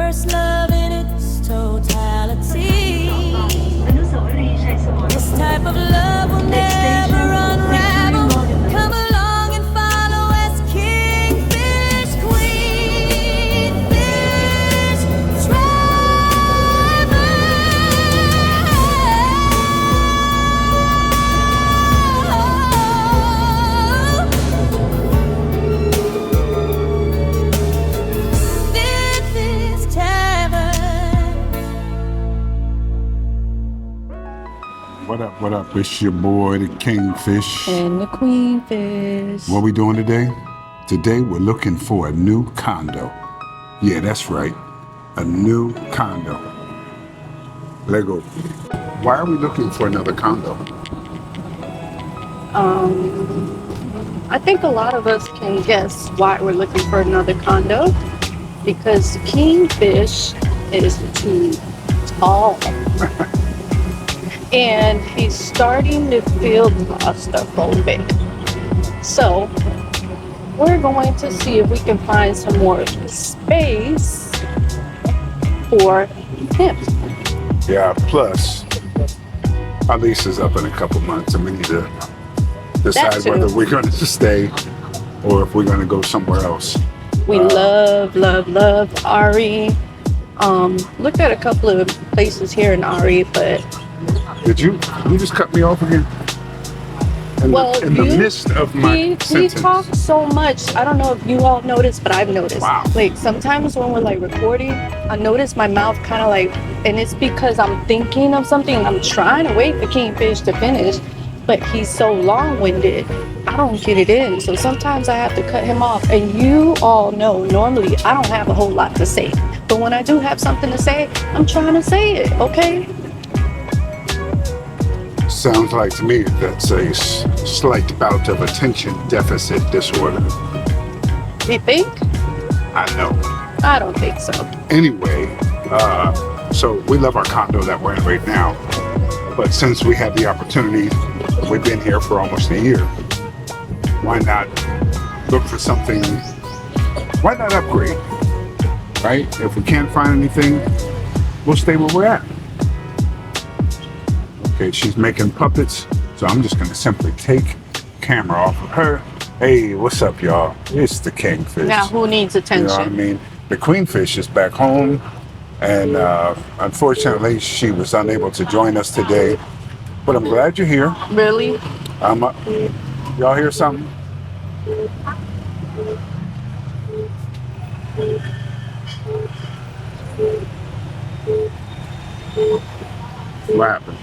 first love in its totality. This type of love will never unravel. Come along and follow as Kingfish Queenfish travel. This is Tavern. What up, what up? It's your boy, the Kingfish. And the Queenfish. What we doing today? Today we're looking for a new condo. Yeah, that's right. A new condo. Let go. Why are we looking for another condo? I think a lot of us can guess why we're looking for another condo. Because the Kingfish is too tall. And he's starting to feel claustrophobic. So we're going to see if we can find some more space for him. Yeah, plus our lease is up in a couple months and we need to decide too. whether we're going to stay or if we're going to go somewhere else. We love Ari. Looked at a couple of places here in Ari, but Did you just cut me off again? In the midst of my he sentence. talks so much. I don't know if you all noticed, but I've noticed. Wow. Like sometimes when we're like recording, I notice my mouth kind of like, and it's because I'm thinking of something and I'm trying to wait for Kingfish to finish, but he's so long-winded, I don't get it in. So sometimes I have to cut him off. And you all know, normally I don't have a whole lot to say, but when I do have something to say, I'm trying to say it, okay? Sounds like to me that's a slight bout of attention deficit disorder. You think? I know. I don't think so. Anyway, so we love our condo that we're in right now. But since we have the opportunity, we've been here for almost a year. Why not look for something? Why not upgrade? Right? If we can't find anything, we'll stay where we're at. Okay, she's making puppets, so I'm just gonna simply take camera off of her. Hey, what's up, y'all? It's the Kingfish. Now, who needs attention? You know what I mean? The Queenfish is back home, and unfortunately, she was unable to join us today. But I'm glad you're here. Really? Y'all hear something? What happened?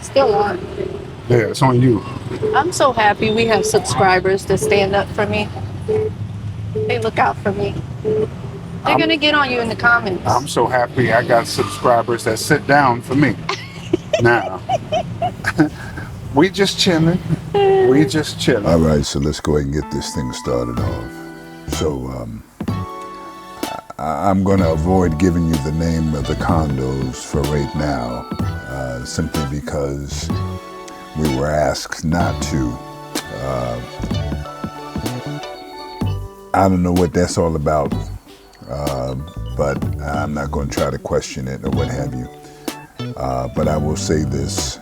Still on. Yeah, it's on you. I'm so happy we have subscribers that stand up for me. They look out for me. They're gonna get on you in the comments. I'm so happy I got subscribers that sit down for me. Now, we just chilling. We just chilling. All right, so let's go ahead and get this thing started off. So, I'm going to avoid giving you the name of the condos for right now, simply because we were asked not to. I don't know what that's all about, but I'm not going to try to question it or what have you. But I will say this,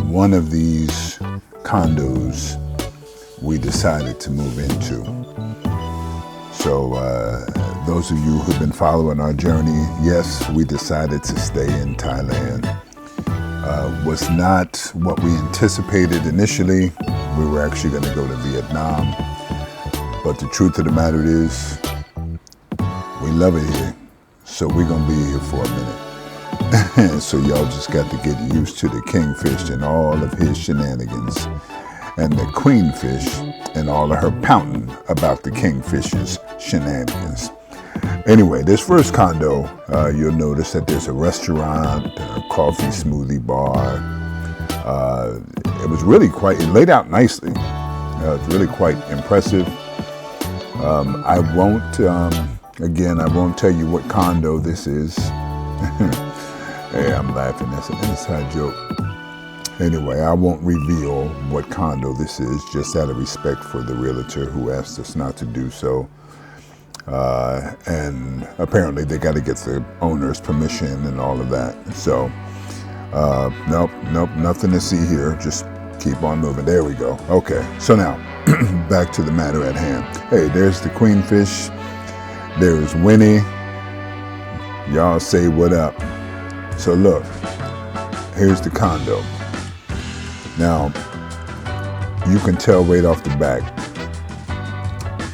one of these condos we decided to move into. So those of you who've been following our journey, yes, we decided to stay in Thailand. Was not what we anticipated initially. We were actually going to go to Vietnam. But the truth of the matter is, we love it here. So we're going to be here for a minute. So y'all just got to get used to the Kingfish and all of his shenanigans, and the Queenfish and all of her pouting about the Kingfish's shenanigans. Anyway, this first condo, you'll notice that there's a restaurant, a coffee smoothie bar. It was really it laid out nicely. It's really quite impressive. I won't tell you what condo this is. Hey, I'm laughing, that's an inside joke. Anyway, I won't reveal what condo this is, just out of respect for the realtor who asked us not to do so. And apparently they got to get the owner's permission and all of that. So, nope, nothing to see here. Just keep on moving. There we go. Okay, so now back to the matter at hand. Hey, there's the Queenfish. There's Winnie. Y'all say what up. So look, here's the condo. Now, you can tell right off the back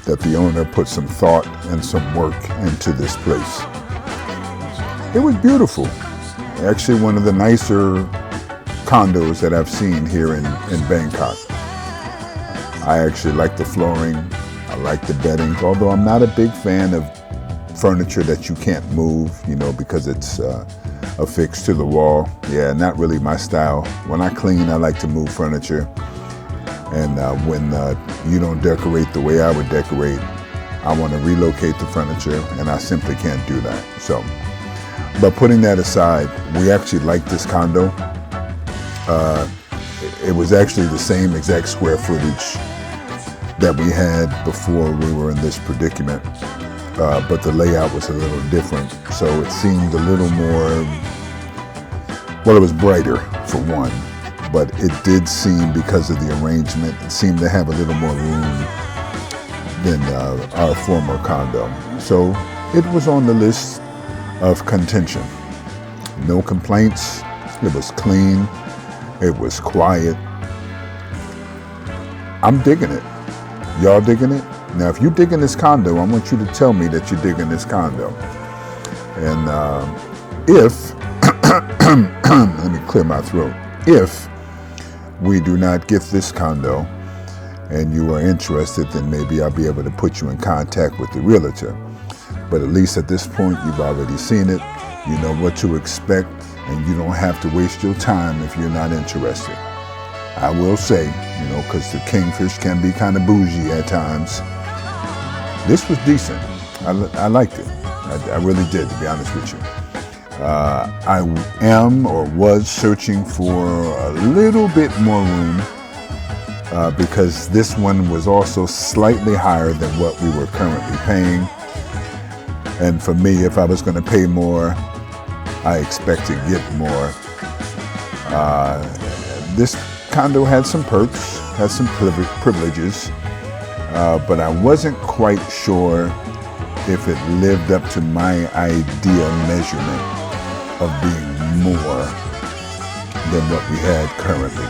that the owner put some thought and some work into this place. It was beautiful. Actually, one of the nicer condos that I've seen here in Bangkok. I actually like the flooring. I like the bedding, although I'm not a big fan of furniture that you can't move, you know, because it's affixed to the wall. Yeah, not really my style. When I clean, I like to move furniture. And when you don't decorate the way I would decorate, I want to relocate the furniture, and I simply can't do that. So, but putting that aside, we actually like this condo. It was actually the same exact square footage that we had before we were in this predicament, but the layout was a little different. So it seemed a little more, well, it was brighter for one, but it did seem, because of the arrangement, it seemed to have a little more room than our former condo. So it was on the list of contention. No complaints. It was clean. It was quiet. I'm digging it. Y'all digging it? Now, if you're digging this condo, I want you to tell me that you're digging this condo. And if, let me clear my throat. If we do not get this condo and you are interested, then maybe I'll be able to put you in contact with the realtor. But at least at this point, you've already seen it. You know what to expect, and you don't have to waste your time if you're not interested. I will say, you know, because the Kingfish can be kind of bougie at times. This was decent. I liked it. I really did, to be honest with you. I am or was searching for a little bit more room because this one was also slightly higher than what we were currently paying. And for me, if I was going to pay more, I expect to get more. This condo had some perks, had some privileges, but I wasn't quite sure if it lived up to my ideal measurement of being more than what we had currently.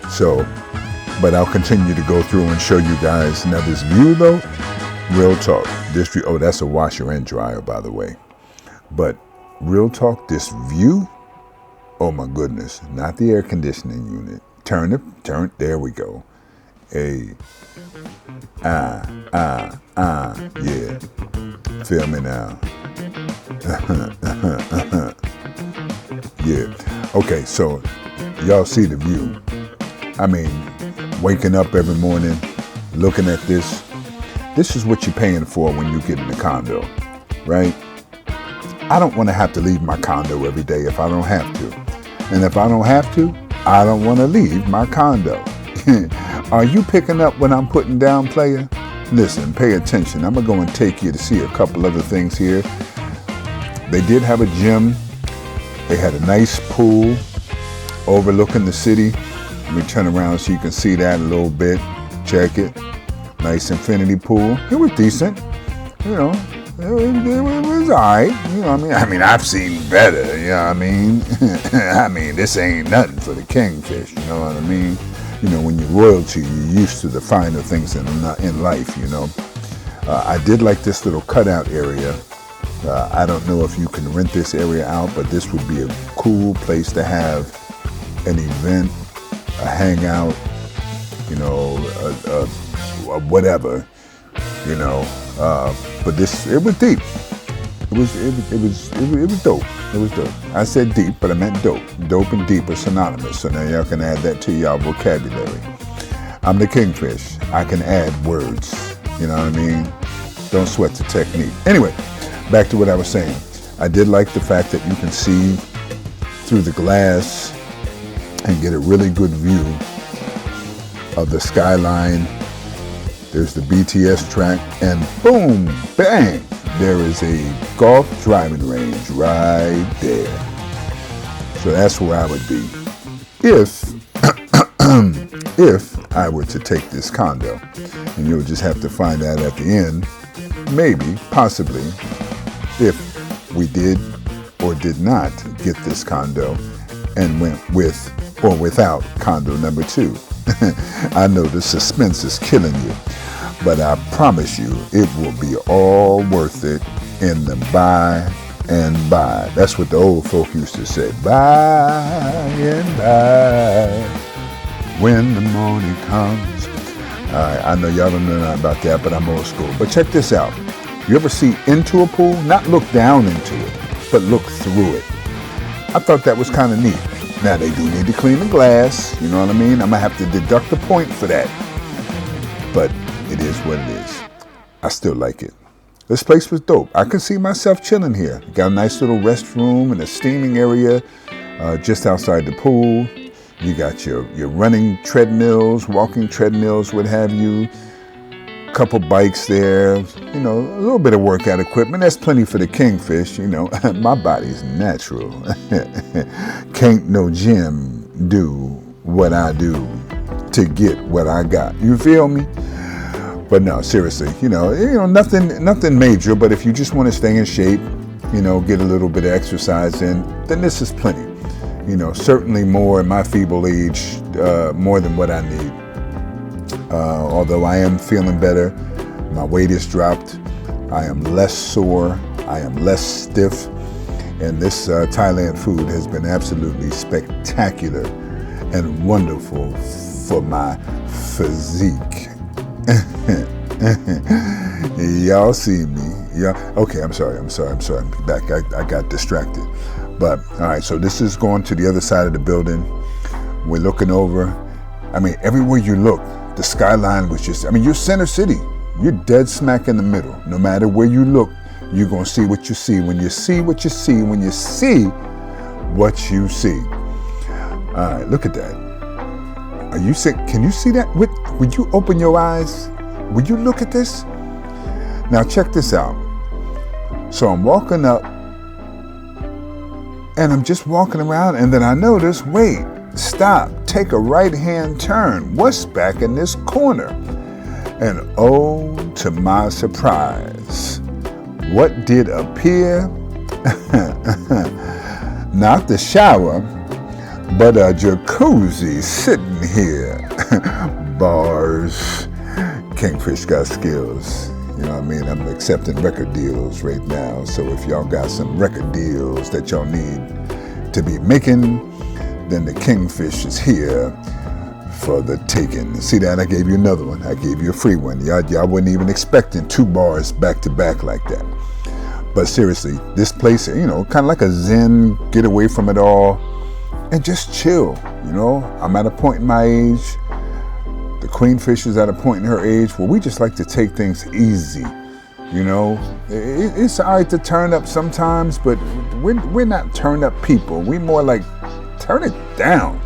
So, but I'll continue to go through and show you guys. Now this view though, real talk, this view, oh, that's a washer and dryer, by the way. But real talk, this view, oh my goodness, not the air conditioning unit. Turn it, there we go. Hey, yeah. Feel me now. Yeah. Okay, so y'all see the view. I mean, waking up every morning, looking at this. This is what you're paying for when you get in the condo, right? I don't want to have to leave my condo every day if I don't have to. And if I don't have to, I don't want to leave my condo. Are you picking up what I'm putting down, player? Listen, pay attention. I'm going to go and take you to see a couple other things here. They did have a gym. They had a nice pool overlooking the city. Let me turn around so you can see that a little bit. Check it. Nice infinity pool. It was decent. You know, it was all right. You know what I mean? I've seen better. You know what I mean? I mean, this ain't nothing for the Kingfish. You know what I mean? You know, when you're royalty, you're used to the finer things in life, you know. I did like this little cutout area. I don't know if you can rent this area out, but this would be a cool place to have an event, a hangout, you know, whatever, you know. But this, it was deep. It was dope. It was dope. I said deep, but I meant dope. Dope and deep are synonymous, so now y'all can add that to y'all vocabulary. I'm the Kingfish. I can add words. You know what I mean? Don't sweat the technique. Anyway, back to what I was saying. I did like the fact that you can see through the glass and get a really good view of the skyline There's the BTS track, and boom, bang, there is a golf driving range right there. So that's where I would be if if I were to take this condo. And you'll just have to find out at the end, maybe, possibly, if we did or did not get this condo and went with or without condo number 2. I know the suspense is killing you, but I promise you it will be all worth it in the by and by. That's what the old folk used to say, by and by, when the morning comes. I know y'all don't know nothing about that, but I'm old school. But check this out. You ever see into a pool? Not look down into it, but look through it. I thought that was kind of neat. Now, they do need to clean the glass, you know what I mean? I'm going to have to deduct a point for that. But it is what it is. I still like it. This place was dope. I could see myself chilling here. Got a nice little restroom and a steaming area just outside the pool. You got your running treadmills, walking treadmills, what have you. Couple bikes there, you know, a little bit of workout equipment. That's plenty for the Kingfish, you know. My body's natural. Can't no gym do what I do to get what I got. You feel me? But no, seriously, you know, nothing major. But if you just want to stay in shape, you know, get a little bit of exercise in, then this is plenty. You know, certainly more in my feeble age, more than what I need. Although I am feeling better, my weight is dropped, I am less sore, I am less stiff, and this Thailand food has been absolutely spectacular and wonderful for my physique. Y'all see me? Yeah. Okay, I'm sorry. I'm back. I got distracted. But all right, so this is going to the other side of the building. We're looking over. I mean, everywhere you look, the skyline was just, I mean, you're center city. You're dead smack in the middle. No matter where you look, you're going to see what you see. When you see what you see, when you see what you see. All right, look at that. Are you sick? Can you see that? Would you open your eyes? Would you look at this? Now check this out. So I'm walking up and I'm just walking around, and then I notice, wait, stop, take a right-hand turn. What's back in this corner? And oh, to my surprise, what did appear? Not the shower, but a jacuzzi sitting here. Bars. Kingfish got skills. You know what I mean? I'm accepting record deals right now. So if y'all got some record deals that y'all need to be making, then the Kingfish is here for the taking. See that? I gave you another one. I gave you a free one. Y'all wasn't even expecting 2 bars back to back like that. But seriously, this place, you know, kind of like a zen, get away from it all and just chill. You know, I'm at a point in my age. The Queenfish is at a point in her age where we just like to take things easy. You know, it's all right to turn up sometimes, but we're not turn up people. We more like turn it down.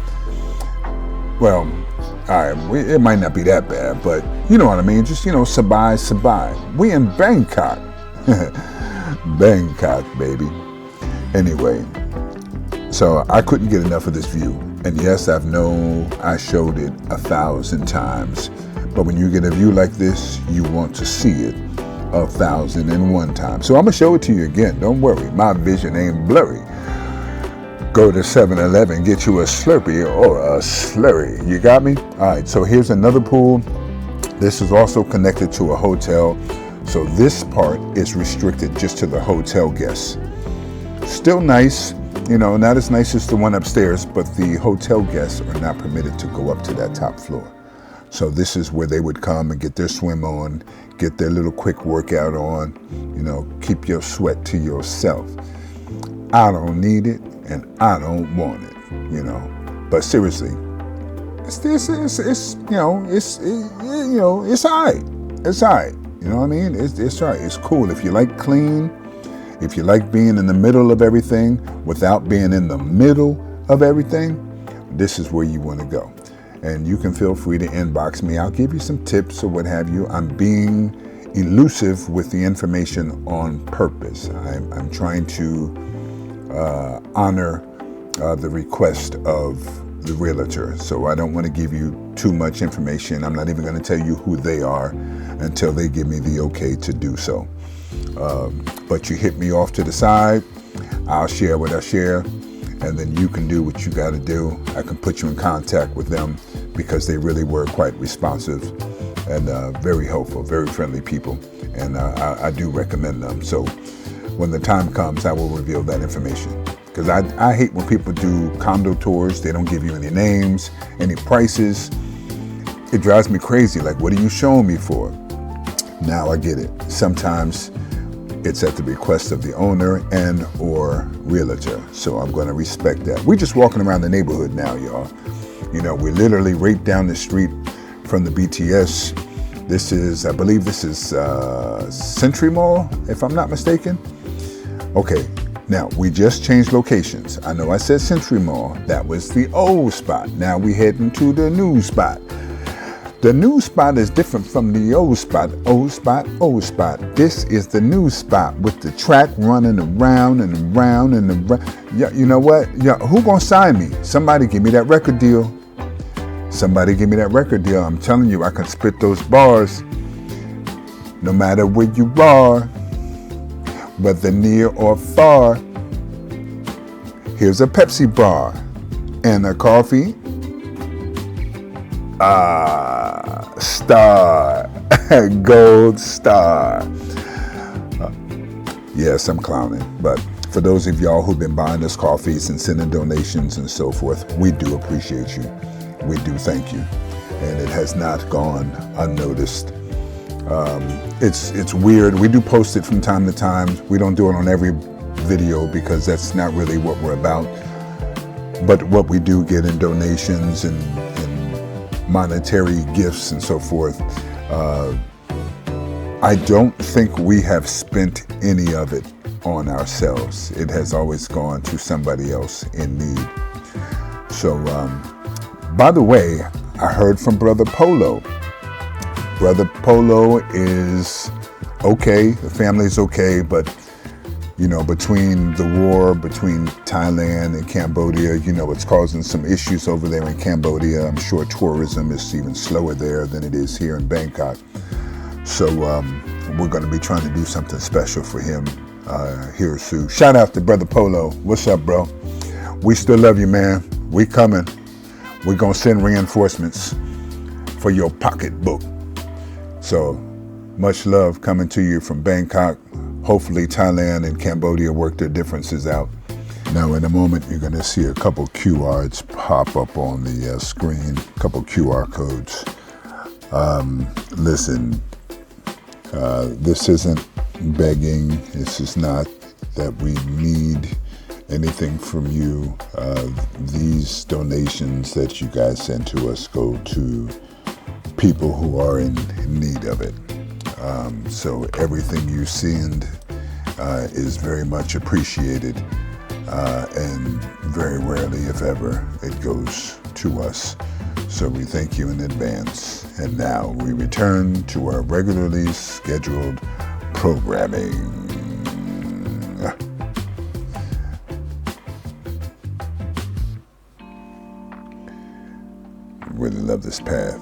Well, all right, it might not be that bad, but you know what I mean? Just, you know, sabai. We in Bangkok. Bangkok, baby. Anyway, so I couldn't get enough of this view. And yes, I showed it 1,000 times. But when you get a view like this, you want to see it 1,001 times. So I'm going to show it to you again. Don't worry. My vision ain't blurry. Go to 7-Eleven, get you a Slurpee or a Slurry. You got me? All right, so here's another pool. This is also connected to a hotel. So this part is restricted just to the hotel guests. Still nice. You know, not as nice as the one upstairs, but the hotel guests are not permitted to go up to that top floor. So this is where they would come and get their swim on, get their little quick workout on, you know, keep your sweat to yourself. I don't need it and I don't want it, you know. But seriously, it's all right. It's all right. You know what I mean? It's all right. It's cool. If you like clean, if you like being in the middle of everything without being in the middle of everything, this is where you want to go. and you can feel free to inbox me. I'll give you some tips or what have you. I'm being elusive with the information on purpose. I'm trying to honor the request of the realtor. So I don't want to give you too much information. I'm not even going to tell you who they are until they give me the okay to do so. But you hit me off to the side, I'll share what I share, and then you can do what you got to do. I can put you in contact with them because they really were quite responsive and very helpful, very friendly people. And I do recommend them. So when the time comes, I will reveal that information. Because I hate when people do condo tours, they don't give you any names, any prices. It drives me crazy. Like, what are you showing me for? Now I get it. Sometimes it's at the request of the owner and or realtor. So I'm going to respect that. We're just walking around the neighborhood now, y'all. You know, we're literally right down the street from the BTS. I believe this is Century Mall, if I'm not mistaken. Okay, now we just changed locations. I know I said Century Mall. That was the old spot. Now we heading to the new spot. The new spot is different from the old spot. Old spot, old spot. This is the new spot with the track running around and around and around. Yeah, you know what? Yeah, who gonna sign me? Somebody give me that record deal. Somebody give me that record deal. I'm telling you, I can spit those bars no matter where you are, whether near or far. Here's a Pepsi bar and a coffee. Star, gold star. Yes, I'm clowning, but for those of y'all who've been buying us coffees and sending donations and so forth, we do appreciate you. We do thank you, and it has not gone unnoticed. It's weird. We do post it from time to time. We don't do it on every video because that's not really what we're about. But what we do get in donations and monetary gifts and so forth, I don't think we have spent any of it on ourselves. It has always gone to somebody else in need. So, by the way, I heard from Brother Polo. Brother Polo is okay. The family's okay, but you know, between the war between Thailand and Cambodia, you know, it's causing some issues over there in Cambodia. I'm sure tourism is even slower there than it is here in Bangkok. So we're going to be trying to do something special for him here soon. Shout out to Brother Polo. What's up, bro? We still love you, man. We coming. We're going to send reinforcements for your pocketbook. So much love coming to you from Bangkok. Hopefully Thailand and Cambodia work their differences out. Now in a moment you're going to see a couple QRs pop up on the screen, a couple QR codes. Listen, this isn't begging. This is not that we need anything from you. These donations that you guys send to us go to people who are in need of it. So everything you send is very much appreciated, and very rarely, if ever, it goes to us. So we thank you in advance. And now we return to our regularly scheduled programming. Really love this path.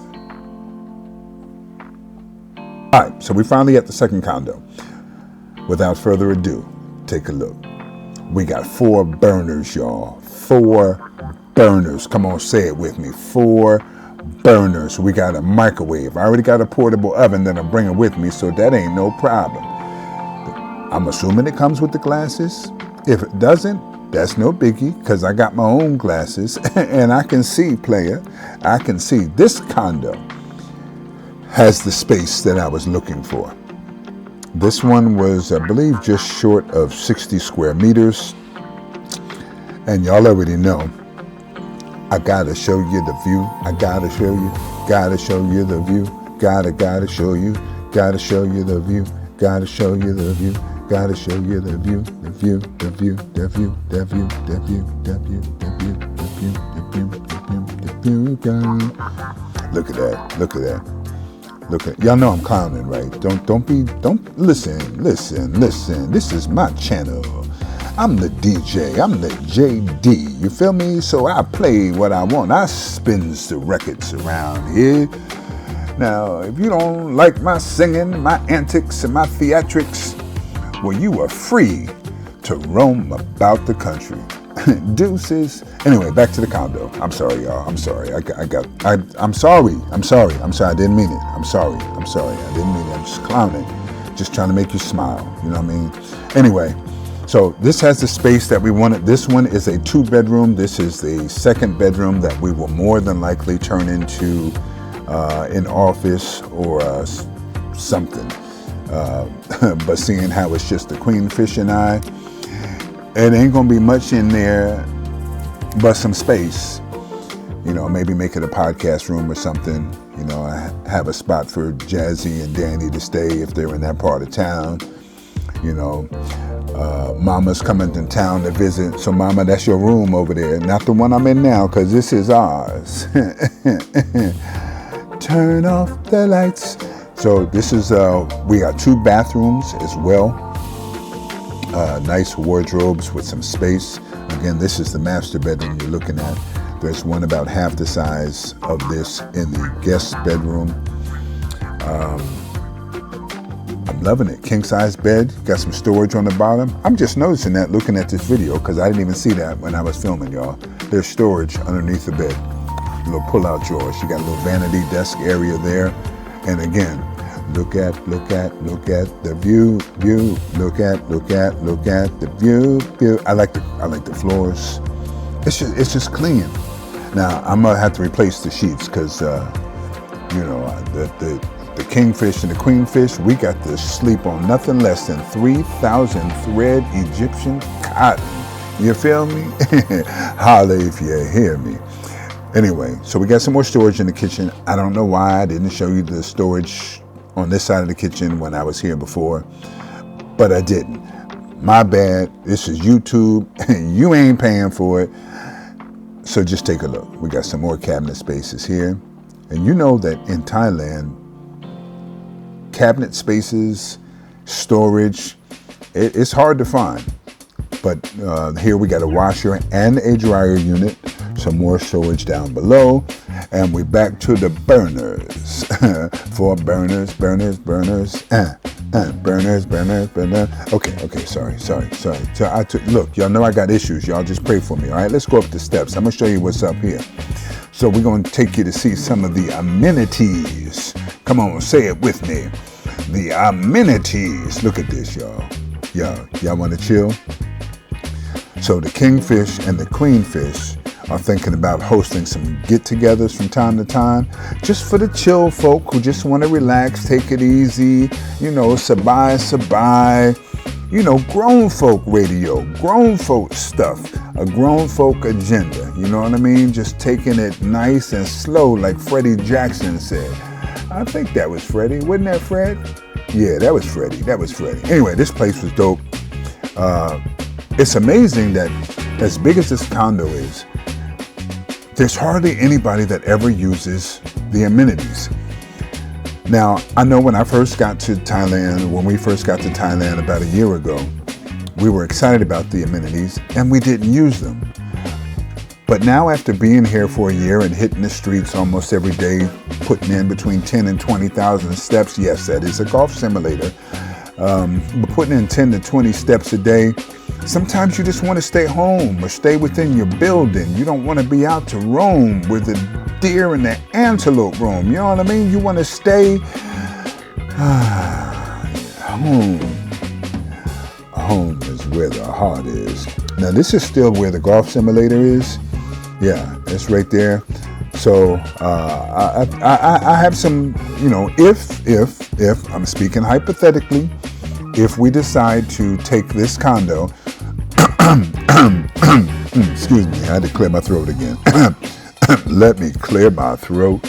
All right, so we're finally at the second condo. Without further ado, take a look. We got 4 burners, y'all. 4 burners. Come on, say it with me. 4 burners. We got a microwave. I already got a portable oven that I'm bringing with me, so that ain't no problem. I'm assuming it comes with the glasses. If it doesn't, that's no biggie, because I got my own glasses, and I can see, player. I can see. This condo has the space that I was looking for. This one was, I believe, just short of 60 square meters. And y'all already know, I gotta show you the view. I gotta show you the view. Gotta show you the view. Gotta show you the view. Gotta show you the view. The view, the view, the view, the view, the view, the view, the view, the view, the view, the view, the view. you got. Look at that. Look at that. Look at, y'all know I'm clowning, right? Don't listen. This is my channel. I'm the DJ. I'm the JD. You feel me? So I play what I want. I spins the records around here. Now, if you don't like my singing, my antics, and my theatrics, well, you are free to roam about the country. Deuces. Anyway, back to the condo. I'm sorry, y'all. I'm sorry. I'm sorry. I didn't mean it. I'm sorry. I didn't mean it. I'm just clowning. Just trying to make you smile. You know what I mean? Anyway, so this has the space that we wanted. This one is a 2-bedroom. This is the second bedroom that we will more than likely turn into an office or something. But seeing how it's just the Queenfish and I, it ain't gonna be much in there but some space. You know, maybe make it a podcast room or something. You know, I have a spot for Jazzy and Danny to stay if they're in that part of town. You know, Mama's coming to town to visit. So Mama, that's your room over there. Not the one I'm in now, because this is ours. Turn off the lights. So this is, we got 2 bathrooms as well. Nice wardrobes with some space. Again, this is the master bedroom you're looking at. There's one about half the size of this in the guest bedroom. I'm loving it. King size bed, got some storage on the bottom. I'm just noticing that looking at this video because I didn't even see that when I was filming, y'all. There's storage underneath the bed. Little pull-out drawers. You got a little vanity desk area there. And again, look at the view. Look at the view. I like the floors. It's just clean. Now I'm gonna have to replace the sheets because you know the Kingfish and the Queenfish. We got to sleep on nothing less than 3,000 thread Egyptian cotton. You feel me? Holla if you hear me. Anyway, so we got some more storage in the kitchen. I don't know why I didn't show you the storage on this side of the kitchen when I was here before, but I didn't. My bad. This is YouTube. You ain't paying for it. So just take a look. We got some more cabinet spaces here. And you know that in Thailand, cabinet spaces, storage, it's hard to find. But here we got a washer and a dryer unit. Some more storage down below. And we're back to the burners. 4 burners. Burners. Okay, sorry. So look, y'all know I got issues. Y'all just pray for me, all right? Let's go up the steps. I'm going to show you what's up here. So we're going to take you to see some of the amenities. Come on, say it with me. The amenities. Look at this, y'all. Y'all want to chill? So the Kingfish and the Queenfish are thinking about hosting some get-togethers from time to time, just for the chill folk who just want to relax, take it easy, you know, sabai, you know, grown folk radio, grown folk stuff, a grown folk agenda, you know what I mean? Just taking it nice and slow, like Freddie Jackson said. I think that was Freddie, wasn't that Fred? Yeah, that was Freddie. Anyway, this place was dope. It's amazing that as big as this condo is, there's hardly anybody that ever uses the amenities. Now, I know when we first got to Thailand about a year ago, we were excited about the amenities and we didn't use them. But now after being here for a year and hitting the streets almost every day, putting in between 10 and 20,000 steps, yes, that is a golf simulator, but putting in 10 to 20 steps a day, sometimes you just want to stay home or stay within your building. You don't want to be out to roam where the deer and the antelope roam. You know what I mean? You want to stay home. Home is where the heart is. Now, this is still where the golf simulator is. Yeah, it's right there. So I have some, you know, if I'm speaking hypothetically, if we decide to take this condo, excuse me, I had to clear my throat again. Let me clear my throat.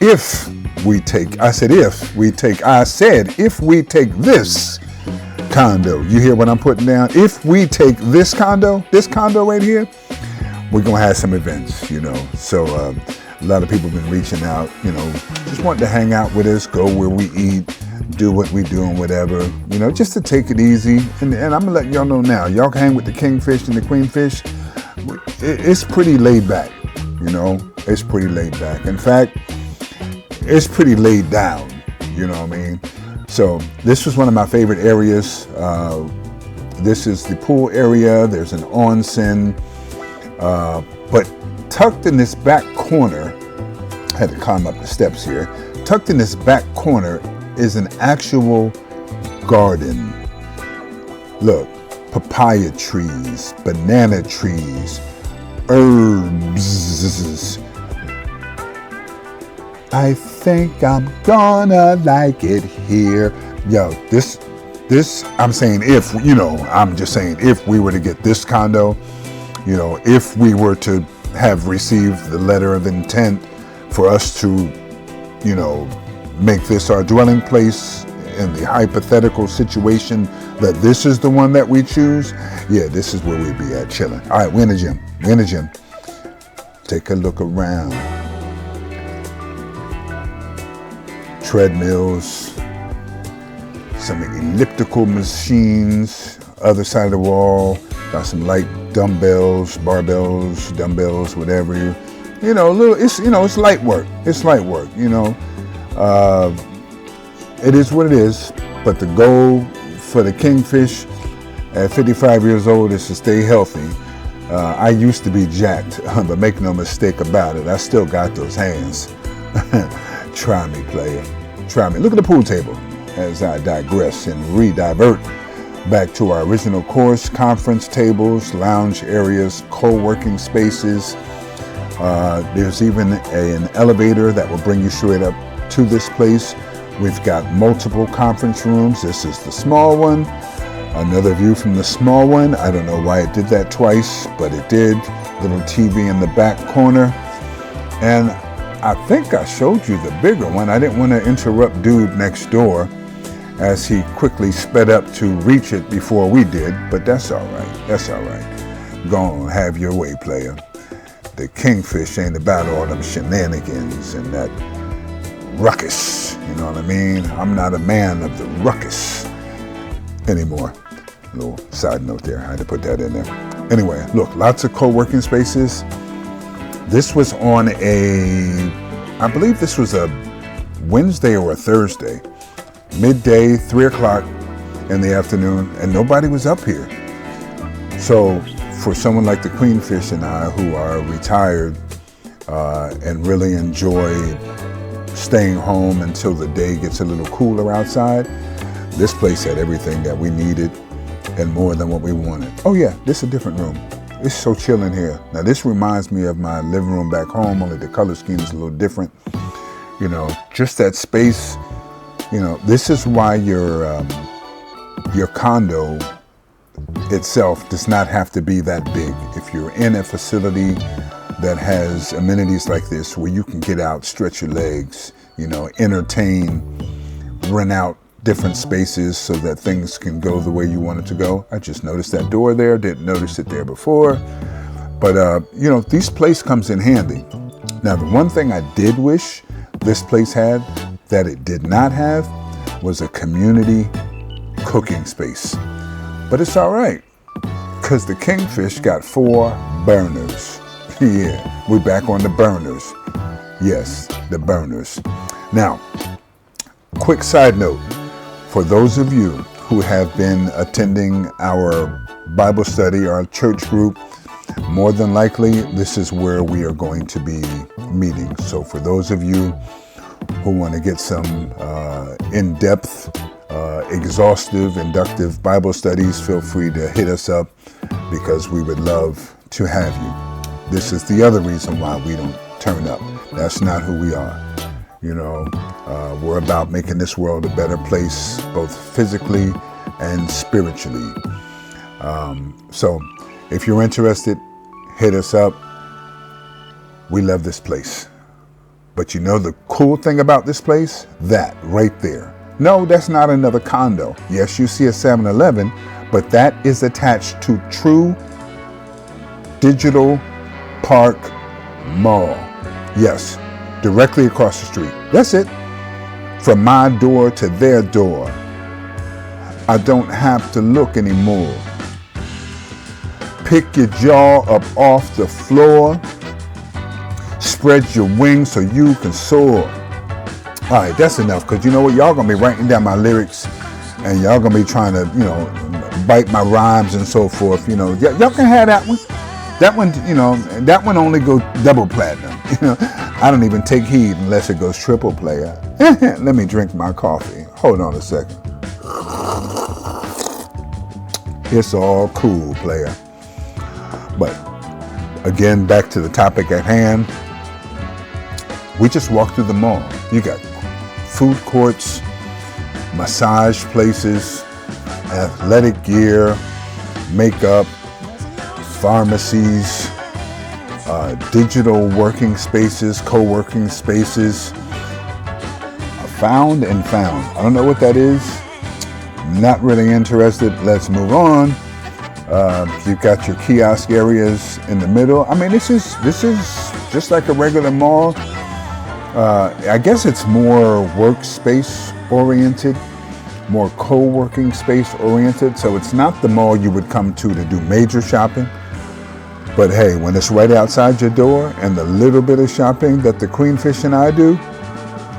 If we take this condo, you hear what I'm putting down? If we take this condo right here, we're going to have some events, you know. So a lot of people have been reaching out, you know, just wanting to hang out with us, go where we eat, do what we do and whatever, you know, just to take it easy. And I'm going to let y'all know now, y'all can hang with the Kingfish and the Queenfish. It's pretty laid back, you know. It's pretty laid back. In fact, it's pretty laid down, you know what I mean? So this was one of my favorite areas. This is the pool area. There's an onsen, but tucked in this back corner, I had to climb up the steps here. Tucked in this back corner is an actual garden. Look, papaya trees, banana trees, herbs. I think I'm gonna like it here. Yo, this, I'm saying if, you know, I'm just saying if we were to get this condo, you know, if we were to have received the letter of intent for us to, you know, make this our dwelling place in the hypothetical situation that this is the one that we choose, yeah, this is where we'd be at chilling. All right, we're in the gym. We're in the gym. Take a look around. Treadmills, some elliptical machines, other side of the wall, got some light dumbbells, barbells, dumbbells, whatever. You know, it's, you know, it's light work. It's light work, you know. It is what it is, but the goal for the Kingfish at 55 years old is to stay healthy. I used to be jacked, but make no mistake about it, I still got those hands. Try me, player. Try me. Look at the pool table as I digress and re-divert back to our original course. Conference tables, lounge areas, co-working spaces. There's even an elevator that will bring you straight up to this place. We've got multiple conference rooms. This is the small one. Another view from the small one. I don't know why it did that twice, but it did. Little TV in the back corner. And I think I showed you the bigger one. I didn't want to interrupt dude next door as he quickly sped up to reach it before we did, but that's all right. That's all right. Go on, have your way, player. The Kingfish ain't about all them shenanigans and that ruckus, you know what I mean? I'm not a man of the ruckus anymore. A little side note there, I had to put that in there. Anyway, look, lots of co-working spaces. This was on I believe this was a Wednesday or a Thursday, midday, 3 o'clock in the afternoon, and nobody was up here. So for someone like the Queenfish and I, who are retired and really enjoy staying home until the day gets a little cooler outside, this place had everything that we needed and more than what we wanted. Oh yeah, this is a different room. It's so chill in here. Now this reminds me of my living room back home, only the color scheme is a little different. You know, just that space, you know, this is why your condo itself does not have to be that big. If you're in a facility that has amenities like this, where you can get out, stretch your legs, you know, entertain, rent out different spaces so that things can go the way you want it to go. I just noticed that door there, didn't notice it there before. But, you know, this place comes in handy. Now, the one thing I did wish this place had that it did not have was a community cooking space. But it's all right, because the Kingfish got 4 burners. Yeah, we're back on the burners. Yes, the burners. Now, quick side note. For those of you who have been attending our Bible study, our church group, more than likely, this is where we are going to be meeting. So for those of you who want to get some in-depth, exhaustive, inductive Bible studies, feel free to hit us up because we would love to have you. This is the other reason why we don't turn up. That's not who we are. You know, we're about making this world a better place, both physically and spiritually. So if you're interested, hit us up. We love this place. But you know the cool thing about this place? That right there. No, that's not another condo. Yes, you see a 7-Eleven, but that is attached to true digital Park Mall. Yes, directly across the street. That's it. From my door to their door. I don't have to look anymore. Pick your jaw up off the floor. Spread your wings so you can soar. All right, that's enough, because you know what? Y'all going to be writing down my lyrics, and y'all going to be trying to, bite my rhymes and so forth. Y'all can have that one. That one, that one only goes double platinum. I don't even take heed unless it goes triple player. Let me drink my coffee. Hold on a second. It's all cool, player. But again, back to the topic at hand. We just walked through the mall. You got food courts, massage places, athletic gear, makeup, pharmacies, digital working spaces, co-working spaces. Found and found. I don't know what that is. Not really interested. Let's move on. You've got your kiosk areas in the middle. I mean, this is just like a regular mall. I guess it's more workspace oriented, more co-working space oriented. So it's not the mall you would come to do major shopping. But hey, when it's right outside your door and the little bit of shopping that the Queenfish and I do,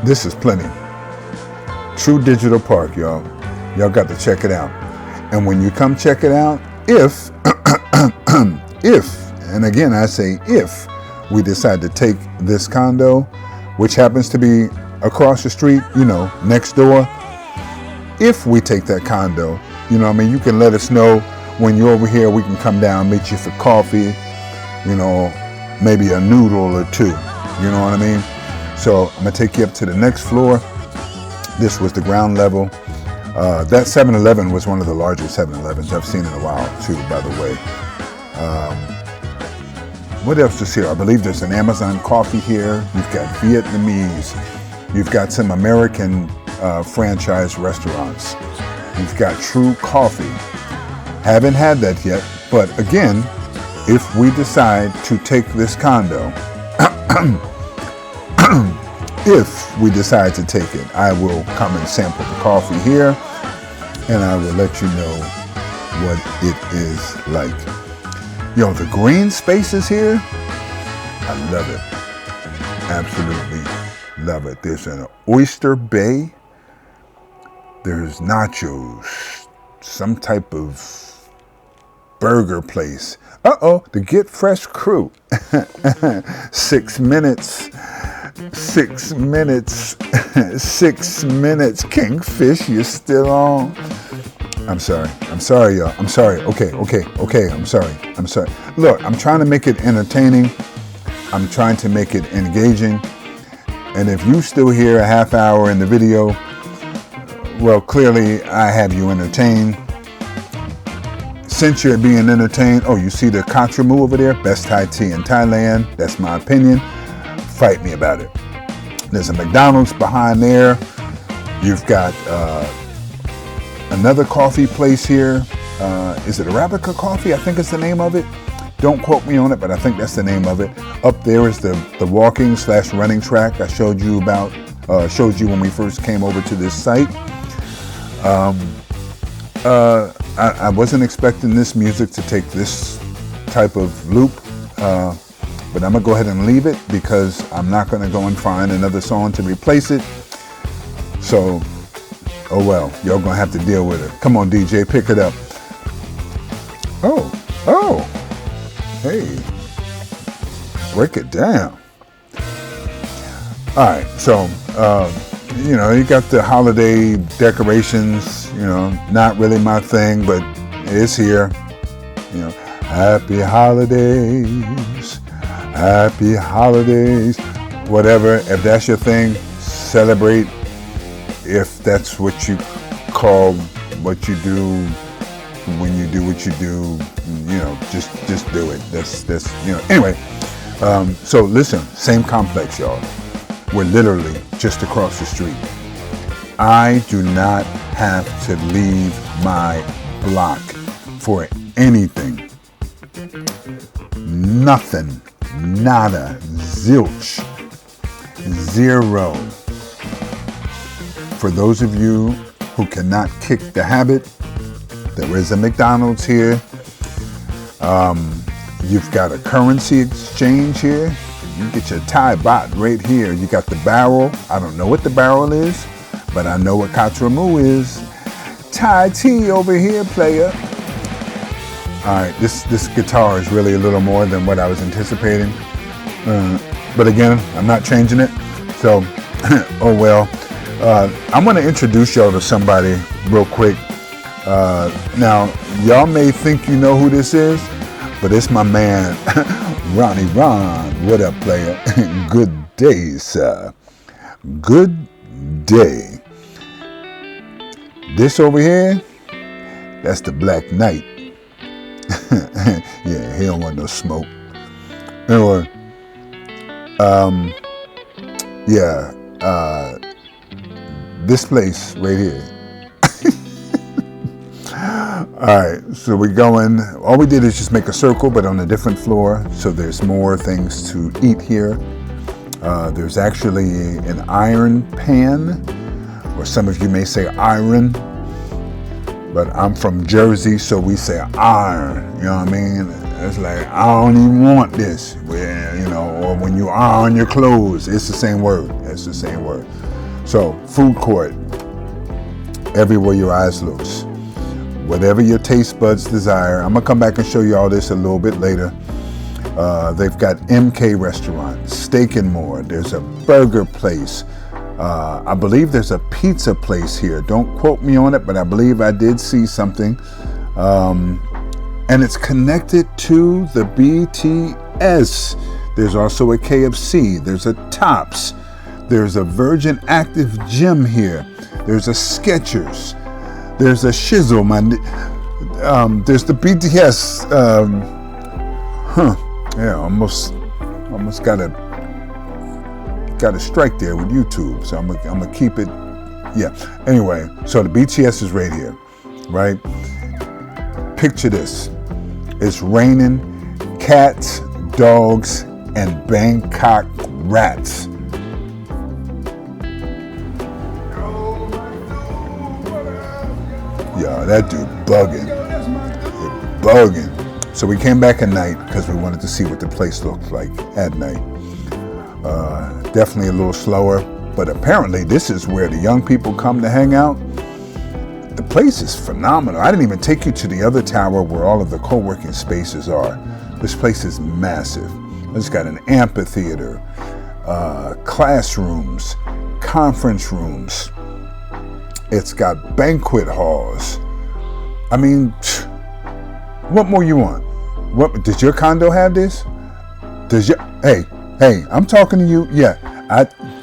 this is plenty. True digital park, y'all. Y'all got to check it out. And when you come check it out, if, and again I say if, we decide to take this condo, which happens to be across the street, next door. If we take that condo, you can let us know when you're over here. We can come down, meet you for coffee, maybe a noodle or two. You know what I mean? So I'm gonna take you up to the next floor. This was the ground level. That 7-Eleven was one of the largest 7-Elevens I've seen in a while too, by the way. What else is here? I believe there's an Amazon coffee here. You've got Vietnamese. You've got some American franchise restaurants. You've got True Coffee. Haven't had that yet, but again, if we decide to take this condo, if we decide to take it, I will come and sample the coffee here, and I will let you know what it is like. The green spaces here, I love it. Absolutely love it. There's an oyster bay. There's nachos, some type of burger place. The Get Fresh crew. 6 minutes. 6 minutes. 6 minutes. Kingfish, you're still on. I'm sorry, y'all. I'm sorry. Okay. I'm sorry. Look, I'm trying to make it entertaining. I'm trying to make it engaging. And if you still hear a half hour in the video, well, clearly I have you entertained. Since you're being entertained, you see the Katramu over there? Best Thai tea in Thailand. That's my opinion. Fight me about it. There's a McDonald's behind there. You've got another coffee place here. Is it Arabica Coffee? I think it's the name of it. Don't quote me on it, but I think that's the name of it. Up there is the walking/running track I showed you about. Showed you when we first came over to this site. I wasn't expecting this music to take this type of loop, but I'm gonna go ahead and leave it because I'm not gonna go and find another song to replace it. So, oh well, y'all gonna have to deal with it. Come on, DJ, pick it up. Oh, hey, break it down. All right, so you got the holiday decorations. Not really my thing, but it's here. Happy holidays, whatever. If that's your thing, celebrate. If that's what you call what you do when you do what you do, just do it. That's Anyway, so listen, same complex, y'all. We're literally just across the street. I do not have to leave my block for anything. Nothing. Nada. Zilch. Zero. For those of you who cannot kick the habit, there is a McDonald's here. You've got a currency exchange here. You get your Thai baht right here. You got the barrel. I don't know what the barrel is, but I know what Katramu is. Thai tea over here, player. All right, this guitar is really a little more than what I was anticipating. But again, I'm not changing it. So, oh well. I'm going to introduce y'all to somebody real quick. Now, y'all may think you know who this is, but it's my man, Ronnie Ron. What up, player? Good day, sir. Good day. This over here, that's the Black Knight. Yeah, he don't want no smoke. Anyway, this place right here. Alright, so we're going, all we did is just make a circle, but on a different floor, so there's more things to eat here. There's actually an iron pan, or some of you may say iron, but I'm from Jersey, so we say iron, you know what I mean? It's like, I don't even want this, or when you iron your clothes, it's the same word, it's the same word. So, food court, everywhere your eyes looks. Whatever your taste buds desire. I'm gonna come back and show you all this a little bit later. They've got MK Restaurant, Steak and More. There's a burger place. I believe there's a pizza place here. Don't quote me on it, but I believe I did see something. And it's connected to the BTS. There's also a KFC. There's a Tops. There's a Virgin Active Gym here. There's a Skechers. There's a Shizzle. There's the BTS. Yeah, almost got a strike there with YouTube. So I'm gonna keep it. Yeah. Anyway, so the BTS is right here, right? Picture this. It's raining cats, dogs, and Bangkok rats. Yo, that dude bugging. Bugging. So we came back at night because we wanted to see what the place looked like at night. Definitely a little slower, but apparently this is where the young people come to hang out. The place is phenomenal. I didn't even take you to the other tower where all of the co-working spaces are. This place is massive. It's got an amphitheater, classrooms, conference rooms. It's got banquet halls. I mean, what more you want? What does your condo have this? Hey, I'm talking to you. Yeah,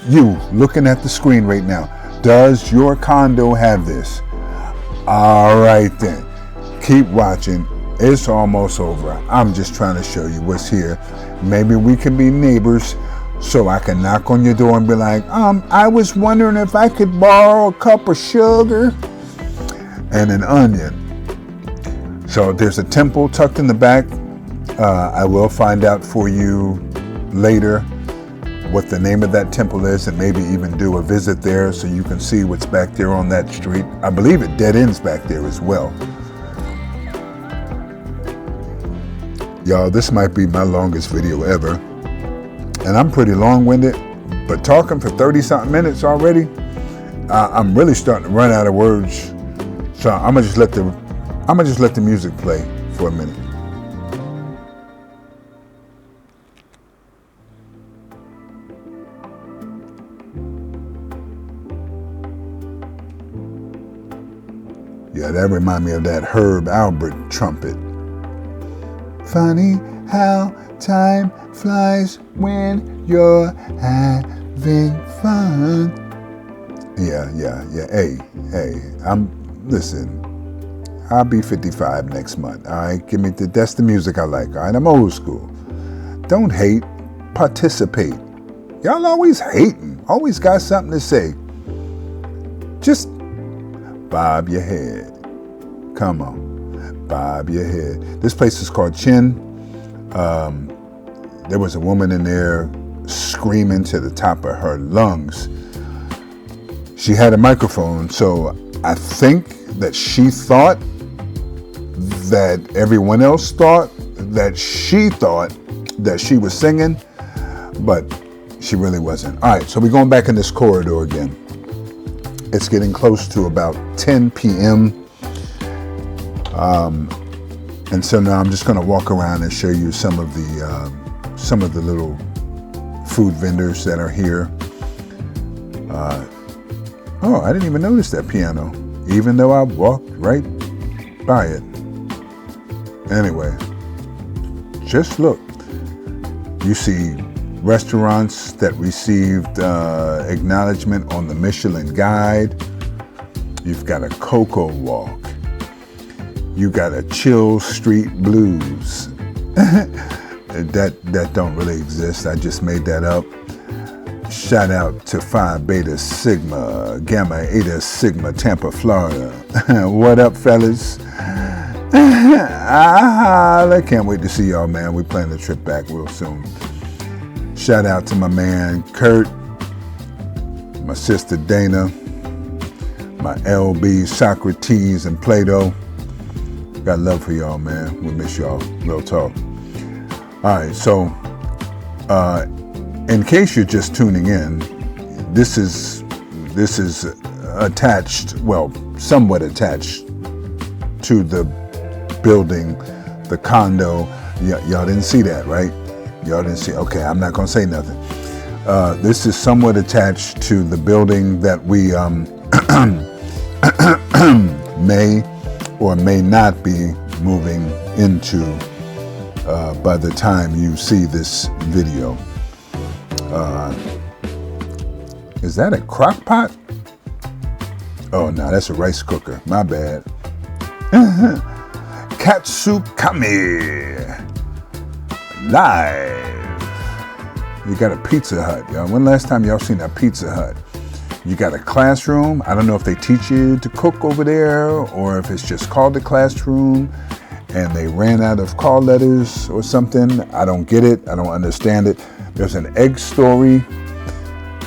you looking at the screen right now. Does your condo have this? All right then. Keep watching. It's almost over. I'm just trying to show you what's here. Maybe we can be neighbors so I can knock on your door and be like, I was wondering if I could borrow a cup of sugar and an onion. So there's a temple tucked in the back. I will find out for you later what the name of that temple is and maybe even do a visit there so you can see what's back there on that street. I believe it dead ends back there as well. Y'all, this might be my longest video ever. And I'm pretty long-winded, but talking for 30-something minutes already, I'm really starting to run out of words. So I'm gonna just let the music play for a minute. Yeah, that reminds me of that Herb Alpert trumpet. Funny how time flies when you're having fun. Yeah. Hey, listen, I'll be 55 next month, all right? That's the music I like, all right? I'm old school. Don't hate, participate. Y'all always hating, always got something to say. Just bob your head. Come on, bob your head. This place is called Chin. There was a woman in there screaming to the top of her lungs. She had a microphone, so I think that she thought that everyone else thought that she was singing, but she really wasn't. All right, so we're going back in this corridor again. It's getting close to about 10 p.m. And so now I'm just going to walk around and show you some of the little food vendors that are here. Oh, I didn't even notice that piano, even though I walked right by it. Anyway, just look. You see restaurants that received acknowledgement on the Michelin Guide. You've got a Cocoa Walk. You got a Chill Street Blues. that don't really exist. I just made that up. Shout out to Phi Beta Sigma, Gamma Eta Sigma, Tampa, Florida. What up, fellas? I can't wait to see y'all, man. We plan the trip back real soon. Shout out to my man Kurt, my sister Dana, my LB Socrates and Plato. Got love for y'all, man. We miss y'all. Real talk. All right, so in case you're just tuning in, this is attached, well, somewhat attached to the building, the condo. Y'all didn't see that, right? Y'all didn't see. Okay, I'm not gonna say nothing. This is somewhat attached to the building that we may or may not be moving into by the time you see this video. Is that a crock pot? Oh no, that's a rice cooker. My bad. Katsukami live. You got a Pizza Hut, y'all. When last time y'all seen a Pizza Hut? You got a classroom. I don't know if they teach you to cook over there or if it's just called a classroom and they ran out of call letters or something. I don't get it. I don't understand it. There's an egg story.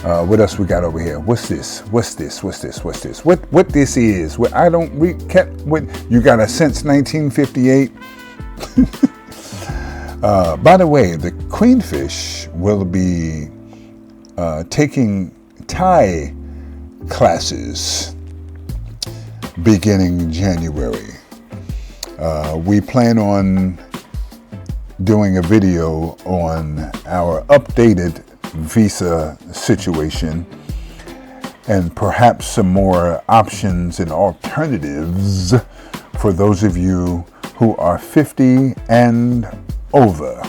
What else we got over here? What's this? What this is? What I don't read. What you got a since 1958? By the way, the Queenfish will be taking Thai classes beginning January. We plan on doing a video on our updated visa situation and perhaps some more options and alternatives for those of you who are 50 and over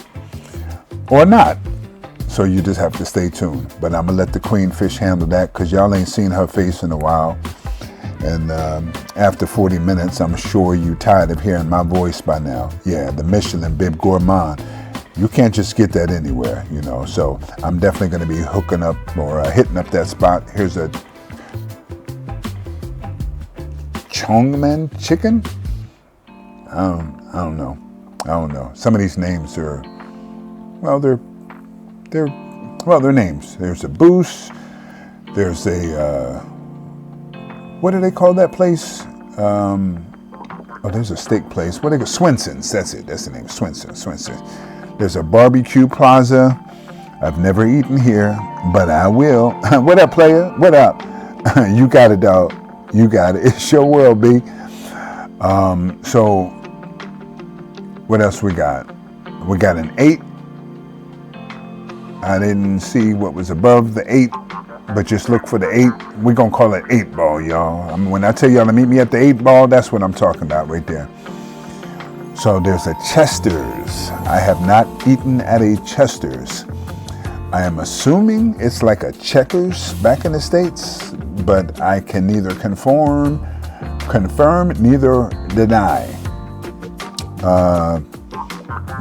or not. So you just have to stay tuned. But I'm gonna let the Queenfish handle that because y'all ain't seen her face in a while. And after 40 minutes, I'm sure you tired of hearing my voice by now. Yeah, the Michelin Bib Gourmand. You can't just get that anywhere, you know. So I'm definitely going to be hooking up or hitting up that spot. Here's a Chongman chicken. I don't know. Some of these names are, well, they're names. There's a Boost. There's a what do they call that place? There's a steak place. What they call Swenson's? That's it. That's the name. Swenson's. There's a barbecue plaza. I've never eaten here, but I will. What up, player? What up? You got it, dog. You got it. It's your world, B. So, what else we got? We got an 8. I didn't see what was above the 8, but just look for the 8. We're going to call it 8 ball, y'all. I mean, when I tell y'all to meet me at the 8 ball, that's what I'm talking about right there. So there's a Chester's. I have not eaten at a Chester's. I am assuming it's like a Checkers back in the States, but I can neither confirm, neither deny.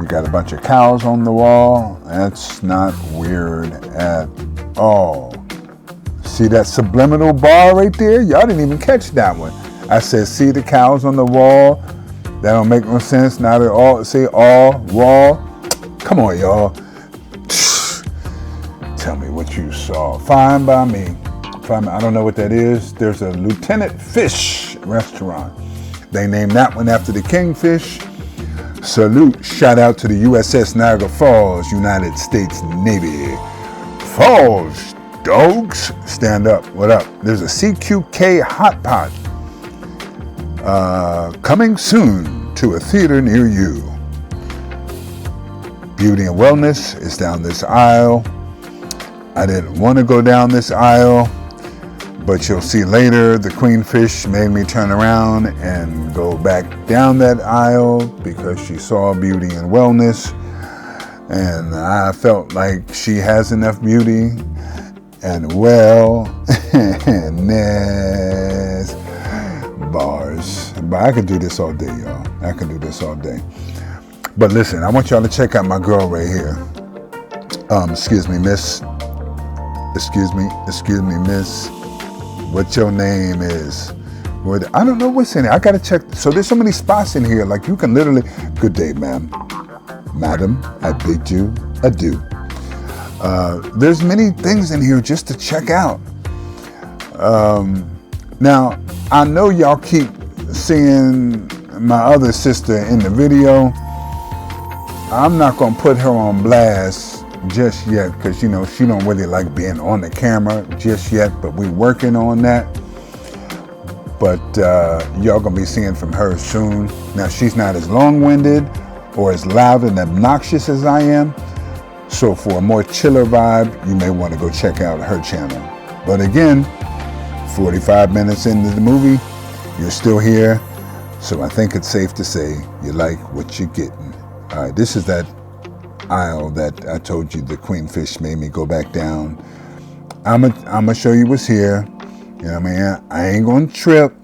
You got a bunch of cows on the wall. That's not weird at all. See that subliminal bar right there? Y'all didn't even catch that one. I said, see the cows on the wall? That don't make no sense. Now they all say all raw. Come on, y'all. tell me what you saw. Fine by me. I don't know what that is. There's a Lieutenant Fish restaurant. They named that one after the Kingfish. Salute, shout out to the USS Niagara Falls, United States Navy. Falls, dogs, stand up, what up? There's a CQK Hot Pot coming soon to a theater near you. Beauty and Wellness is down this aisle. I didn't want to go down this aisle, but you'll see later the Queenfish made me turn around and go back down that aisle because she saw Beauty and Wellness, and I felt like she has enough beauty and wellness. Bars. But I could do this all day, y'all. I can do this all day. But listen, I want y'all to check out my girl right here. Excuse me, miss. Excuse me, miss. What your name is? I don't know what's in it. I gotta check. So there's so many spots in here. Like you can literally. Good day, ma'am. Madam, I bid you adieu. There's many things in here just to check out. Now, I know y'all keep seeing my other sister in the video. I'm not gonna put her on blast just yet because you know she don't really like being on the camera just yet, but we working on that. But y'all gonna be seeing from her soon. Now she's not as long-winded or as loud and obnoxious as I am, so for a more chiller vibe you may want to go check out her channel. But again, 45 minutes into the movie, you're still here, so I think it's safe to say you like what you're getting. All right, this is that aisle that I told you the Queenfish made me go back down. I'm gonna show you what's here. You know what I mean? I ain't gonna trip.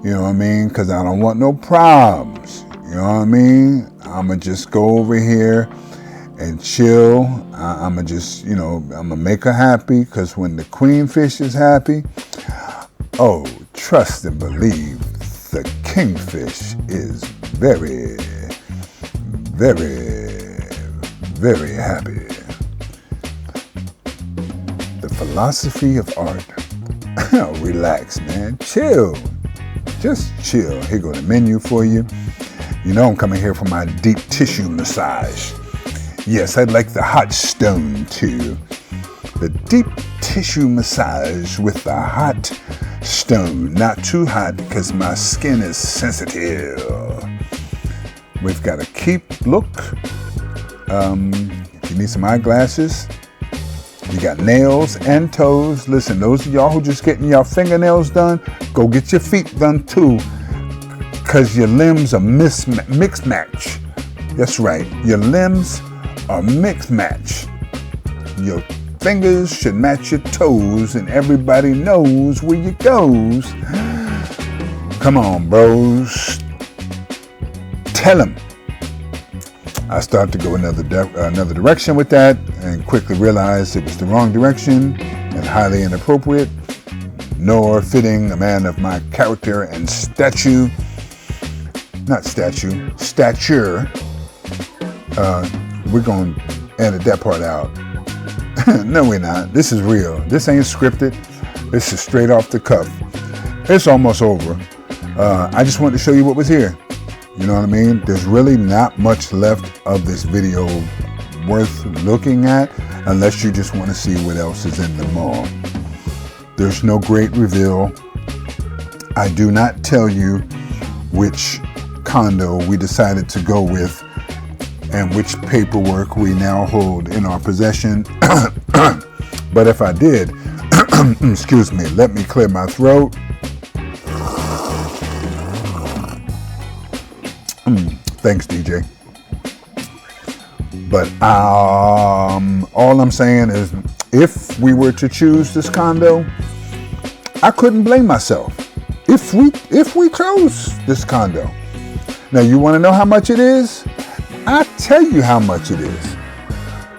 You know what I mean? Because I don't want no problems. You know what I mean? I'm gonna just go over here and chill. I'm gonna just, you know, I'm gonna make her happy because when the Queenfish is happy, oh, trust and believe, the Kingfish is very, very, very happy. The philosophy of art. Relax, man. Chill. Just chill. Here go the menu for you. You know I'm coming here for my deep tissue massage. Yes, I'd like the hot stone too. The deep tissue massage with the hot stone. Not too hot because my skin is sensitive. We've got a keep look. If you need some eyeglasses, you got nails and toes. Listen, those of y'all who just getting your fingernails done, go get your feet done too, because your limbs are mixed match. That's right, your limbs are mixed match. Your fingers should match your toes, and everybody knows where you goes. Come on, bros. Tell them. I started to go another direction with that and quickly realized it was the wrong direction and highly inappropriate, nor fitting a man of my character and stature. We're going to edit that part out. No, we're not. This is real. This ain't scripted. This is straight off the cuff. It's almost over. I just wanted to show you what was here. You know what I mean? There's really not much left of this video worth looking at unless you just want to see what else is in the mall. There's no great reveal. I do not tell you which condo we decided to go with and which paperwork we now hold in our possession. But if I did, excuse me, let me clear my throat. Thanks, DJ. But all I'm saying is, if we were to choose this condo, I couldn't blame myself. If we chose this condo. Now, you want to know how much it is? I'll tell you how much it is.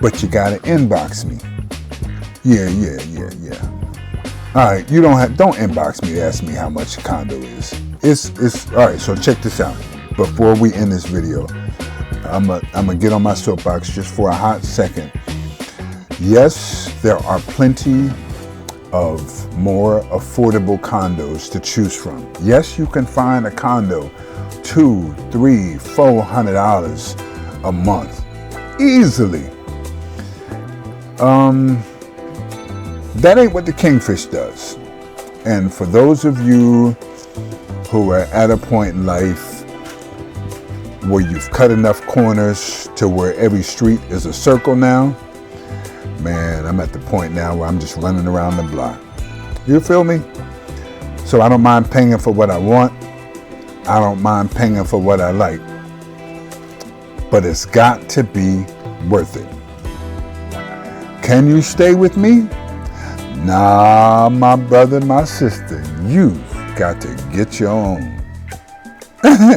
But you gotta inbox me. Yeah. All right, don't inbox me to ask me how much the condo is. It's all right. So check this out. Before we end this video, I'm gonna get on my soapbox just for a hot second. Yes, there are plenty of more affordable condos to choose from. Yes, you can find a condo $200, $300, $400 a month easily. That ain't what the Kingfish does. And for those of you who are at a point in life where you've cut enough corners to where every street is a circle now, man, I'm at the point now where I'm just running around the block. You feel me? So I don't mind paying for what I want. I don't mind paying for what I like. But it's got to be worth it. Can you stay with me? Nah, my brother, my sister, you've got to get your own.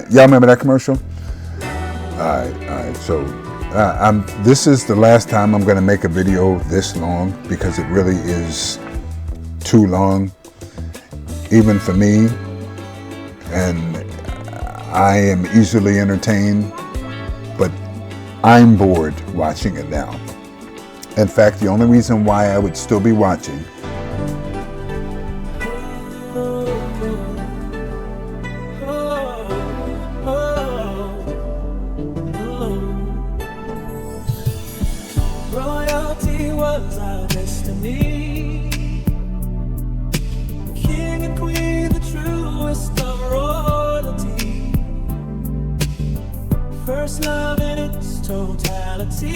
Y'all remember that commercial? All right. So this is the last time I'm going to make a video this long, because it really is too long, even for me. And I am easily entertained, but I'm bored watching it now. In fact, the only reason why I would still be watching royalty was our destiny. King and queen, the truest of royalty. First love in its totality.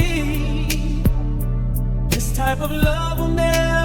This type of love will never